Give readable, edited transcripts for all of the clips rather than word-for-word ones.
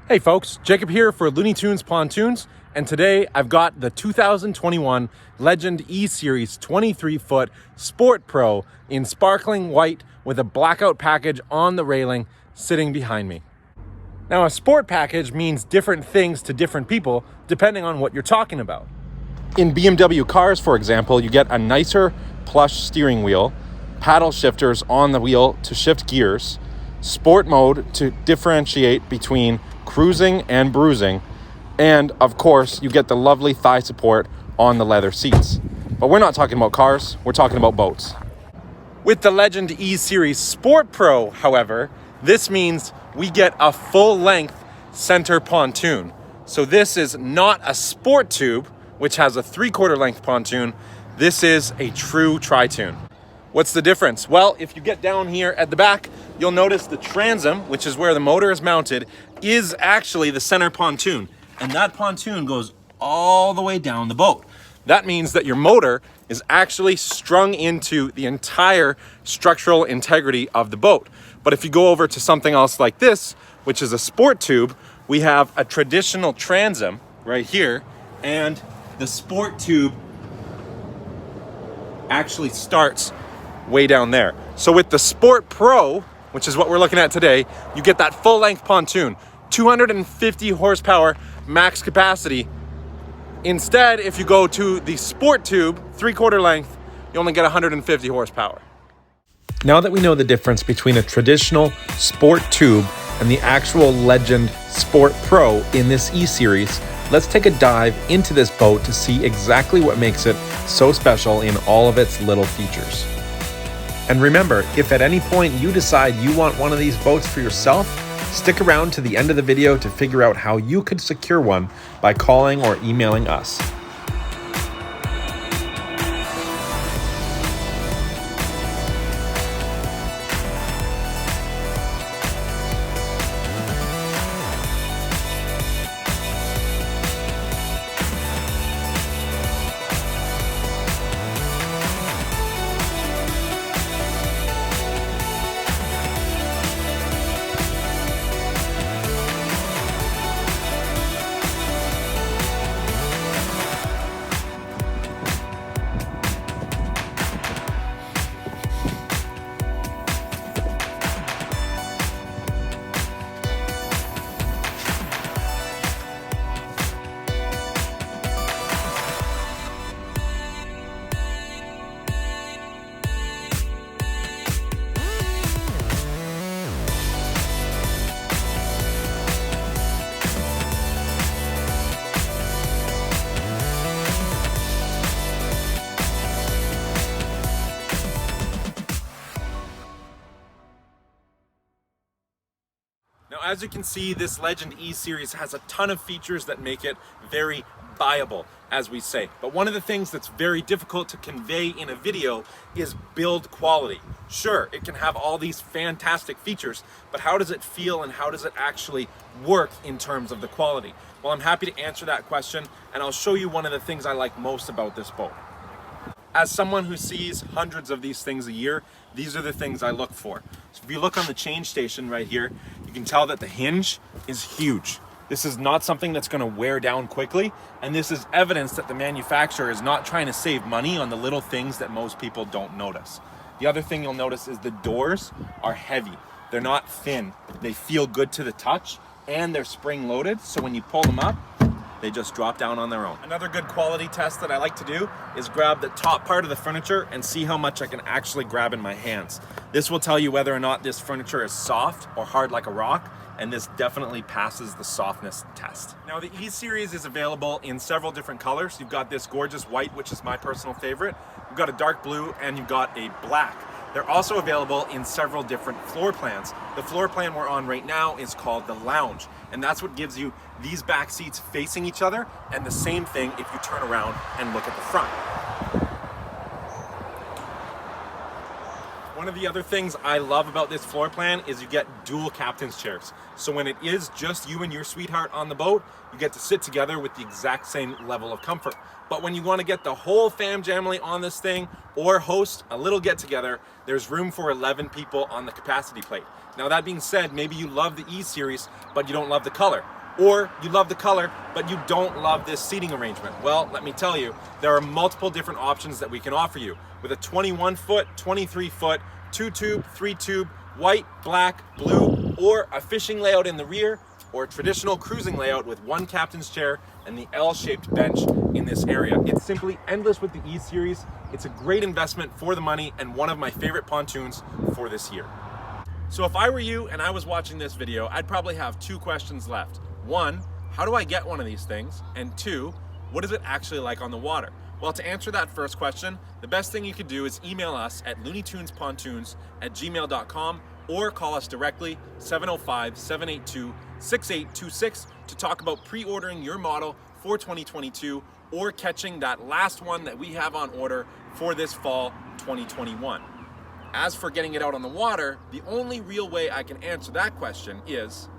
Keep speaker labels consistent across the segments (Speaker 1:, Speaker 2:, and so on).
Speaker 1: Hey folks, Jacob here for Looney Tunes Pontoons, and today I've got the 2021 Legend E-Series 23-foot Sport Pro in sparkling white with a blackout package on the railing sitting behind me. Now, a sport package means different things to different people depending on what you're talking about. In BMW cars, for example, you get a nicer plush steering wheel, paddle shifters on the wheel to shift gears, sport mode to differentiate between cruising and bruising, and of course you get the lovely thigh support on the leather seats. But we're not talking about cars, we're talking about boats. With the Legend E-Series Sport Pro, however, this means we get a full-length center pontoon. So this is not a sport tube, which has a 3/4 length pontoon. This is a true tri-toon. What's the difference? Well, if you get down here at the back, you'll notice the transom, which is where the motor is mounted, is actually the center pontoon. And that pontoon goes all the way down the boat. That means that your motor is actually strung into the entire structural integrity of the boat. But if you go over to something else like this, which is a sport tube, we have a traditional transom right here, and the sport tube actually starts way down there. So with the Sport Pro, which is what we're looking at today, you get that full length pontoon, 250 horsepower max capacity. Instead, if you go to the Sport Tube, 3/4 length, you only get 150 horsepower. Now that we know the difference between a traditional Sport Tube and the actual Legend Sport Pro in this E-Series, let's take a dive into this boat to see exactly what makes it so special in all of its little features. And remember, if at any point you decide you want one of these boats for yourself, stick around to the end of the video to figure out how you could secure one by calling or emailing us. Now, as you can see, this Legend E-Series has a ton of features that make it very buyable, as we say. But one of the things that's very difficult to convey in a video is build quality. Sure, it can have all these fantastic features, but how does it feel and how does it actually work in terms of the quality? Well, I'm happy to answer that question, and I'll show you one of the things I like most about this boat. As someone who sees hundreds of these things a year, these are the things I look for. So if you look on the change station right here, you can tell that the hinge is huge. This is not something that's going to wear down quickly, and this is evidence that the manufacturer is not trying to save money on the little things that most people don't notice. The other thing you'll notice is the doors are heavy. They're not thin. They feel good to the touch, and they're spring loaded, so when you pull them up, they just drop down on their own. Another good quality test that I like to do is grab the top part of the furniture and see how much I can actually grab in my hands. This will tell you whether or not this furniture is soft or hard like a rock, and this definitely passes the softness test. Now, the E-Series is available in several different colors. You've got this gorgeous white, which is my personal favorite. You've got a dark blue, and you've got a black. They're also available in several different floor plans. The floor plan we're on right now is called the Lounge, and that's what gives you these back seats facing each other, and the same thing if you turn around and look at the front. One of the other things I love about this floor plan is you get dual captain's chairs. So when it is just you and your sweetheart on the boat, you get to sit together with the exact same level of comfort. But when you want to get the whole fam family on this thing or host a little get together, there's room for 11 people on the capacity plate. Now that being said, maybe you love the E-Series, but you don't love the color. Or you love the color, but you don't love this seating arrangement. Well, let me tell you, there are multiple different options that we can offer you with a 21 foot, 23 foot, 2-tube, 3-tube, white, black, blue, or a fishing layout in the rear, or a traditional cruising layout with one captain's chair and the L-shaped bench in this area. It's simply endless with the E-Series. It's a great investment for the money and one of my favorite pontoons for this year. So if I were you and I was watching this video, I'd probably have two questions left. One, how do I get one of these things? And two, what is it actually like on the water? Well, to answer that first question, the best thing you could do is email us at looneytunespontoons@gmail.com or call us directly 705-782-6826 to talk about pre-ordering your model for 2022 or catching that last one that we have on order for this fall 2021. As for getting it out on the water, the only real way I can answer that question is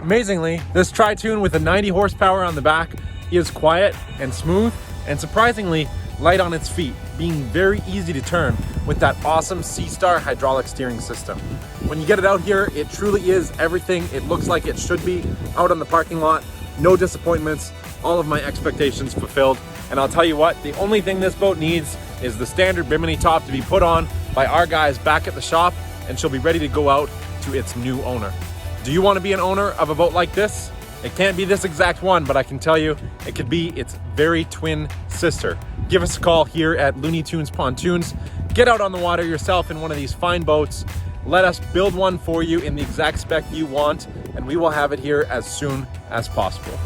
Speaker 1: Amazingly, this tri-toon with a 90 horsepower on the back is quiet and smooth and surprisingly light on its feet, being very easy to turn with that awesome C-Star hydraulic steering system. When you get it out here, it truly is everything it looks like it should be out on the parking lot. No disappointments, all of my expectations fulfilled. And I'll tell you what, the only thing this boat needs is the standard bimini top to be put on by our guys back at the shop, and she'll be ready to go out to its new owner. Do you want to be an owner of a boat like this? It can't be this exact one, but I can tell you it could be its very twin sister. Give us a call here at Looney Tunes Pontoons. Get out on the water yourself in one of these fine boats. Let us build one for you in the exact spec you want, and we will have it here as soon as possible.